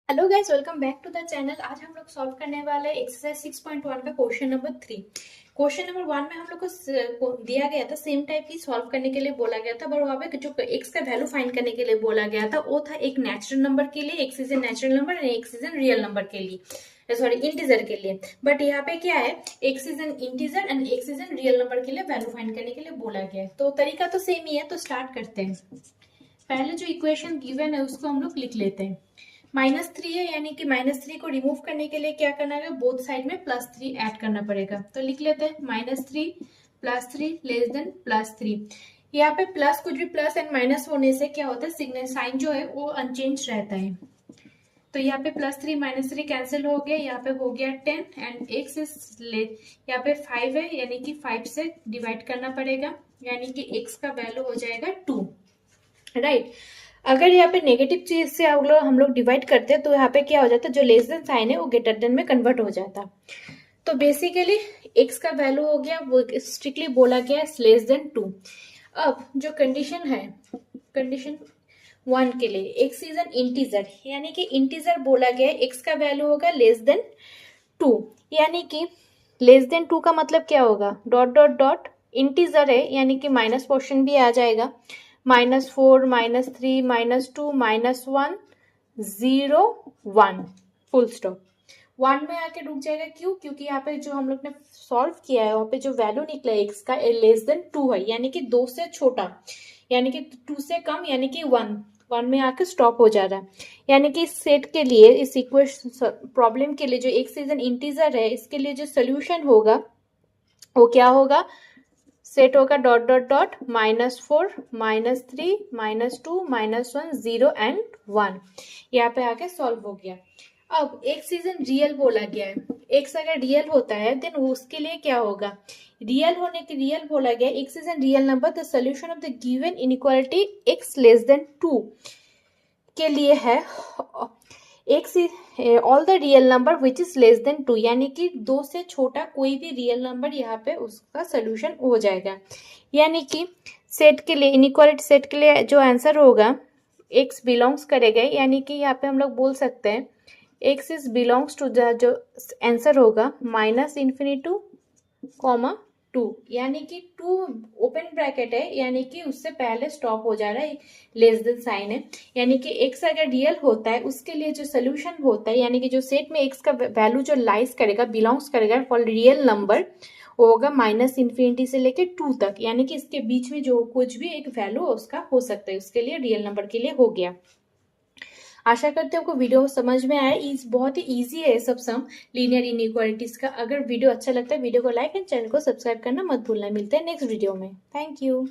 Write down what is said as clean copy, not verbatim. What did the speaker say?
Hello guys, welcome back to the channel. आज हम लोग सॉल्व करने वाले हैं एक्सरसाइज 6.1 का क्वेश्चन नंबर 3। क्वेश्चन नंबर 1 में हम लोग को दिया गया था, सेम टाइप की सॉल्व करने के लिए बोला गया था, पर वहां पे जो एक्स का वैल्यू फाइंड करने के लिए बोला गया था वो था एक नेचुरल नंबर के लिए, x is a natural number and x is an real number के लिए, सॉरी इंटीजर के लिए। बट यहाँ पे क्या है, x is an integer and x is an real number के लिए वैल्यू फाइंड करने के लिए बोला गया है। तो तरीका तो सेम ही है, तो स्टार्ट करते हैं। पहले जो इक्वेशन गिवन है उसको हम लोग लिख लेते हैं। -3 है, यानी कि -3 को रिमूव करने के लिए क्या करना है, बोथ साइड में +3 ऐड करना पड़ेगा। तो लिख लेते हैं -3 +3 लेस देन +3। यहाँ पे प्लस, कुछ भी प्लस एंड माइनस होने से क्या होता है, सिग्नल साइन जो है वो अनचेंज रहता है। तो यहाँ पे +3 -3 कैंसिल हो गया, यहाँ पे हो गया 10 एंड एक्स इज यहाँ पे 5 है, यानी कि 5 से डिवाइड करना पड़ेगा, यानी कि एक्स का वैल्यू हो जाएगा 2, राइट। अगर यहाँ पे नेगेटिव चीज से हम लोग डिवाइड करते हैं तो यहाँ पे क्या हो जाता है, जो लेस देन साइन है वो ग्रेटर देन में कन्वर्ट हो जाता। तो बेसिकली एक्स का वैल्यू हो गया, वो स्ट्रिक्टली बोला गया है लेस देन 2। अब जो कंडीशन है, कंडीशन 1 के लिए एक्स इज एन इंटीजर, यानी कि इंटीजर बोला गया है, एक्स का वैल्यू होगा लेस देन 2, यानी कि लेस देन 2 का मतलब क्या होगा, डॉट डॉट डॉट इंटीजर है, यानी कि माइनस पोर्शन भी आ जाएगा, -4 -3 -2 -1 0 1 फुल स्टॉप। 1 में आके रुक जाएगा, क्यों? क्योंकि यहाँ पे जो हम लोग ने सॉल्व किया है वहां पे जो वैल्यू निकला है एक्स का लेस देन 2 है, यानी कि 2 से छोटा, यानी कि 2 से कम, यानी कि 1 में आके स्टॉप हो जा रहा है। यानी कि इस सेट के लिए, इस इक्वेशन प्रॉब्लम के लिए जो एक्स इज एन इंटीजर है, इसके लिए जो सोल्यूशन होगा वो क्या होगा, सेट होगा डॉट डॉट डॉट -4 -3 -2 -1 0 एंड 1। यहाँ पे आके सॉल्व हो गया। अब एक्स इज एन रियल बोला गया है, एक्स अगर रियल होता है देन उसके लिए क्या होगा, रियल होने के रियल बोला गया, x is an real number, the solution of the given inequality x less than 2 के लिए है x all the real number which is less than 2, यानी कि 2 से छोटा कोई भी रियल नंबर यहाँ पे उसका सोल्यूशन हो जाएगा। यानी कि सेट के लिए, इनइक्वालिटी सेट के लिए जो आंसर होगा एक्स बिलोंग्स करेगा, यानी कि यहाँ पे हम लोग बोल सकते हैं X is belongs to the, जो आंसर होगा -∞ कॉमा 2, यानी कि 2 ओपन ब्रैकेट है, यानी कि उससे पहले स्टॉप हो जा रहा है, लेस देन साइन है। यानी कि एक्स अगर रियल होता है उसके लिए जो सोल्यूशन होता है, यानी कि जो सेट में एक्स का वैल्यू जो लाइज करेगा, बिलोंग्स करेगा फॉर रियल नंबर, वो होगा -∞ से लेके 2 तक, यानी कि इसके बीच में जो कुछ भी एक वैल्यू उसका हो सकता है, उसके लिए रियल नंबर के लिए हो गया। आशा करते हो आपको वीडियो समझ में आया। बहुत ही इजी है सब सम लीनियर इनइक्वालिटीज का। अगर वीडियो अच्छा लगता है वीडियो को लाइक एंड चैनल को सब्सक्राइब करना मत भूलना। मिलते हैं नेक्स्ट वीडियो में। Thank you.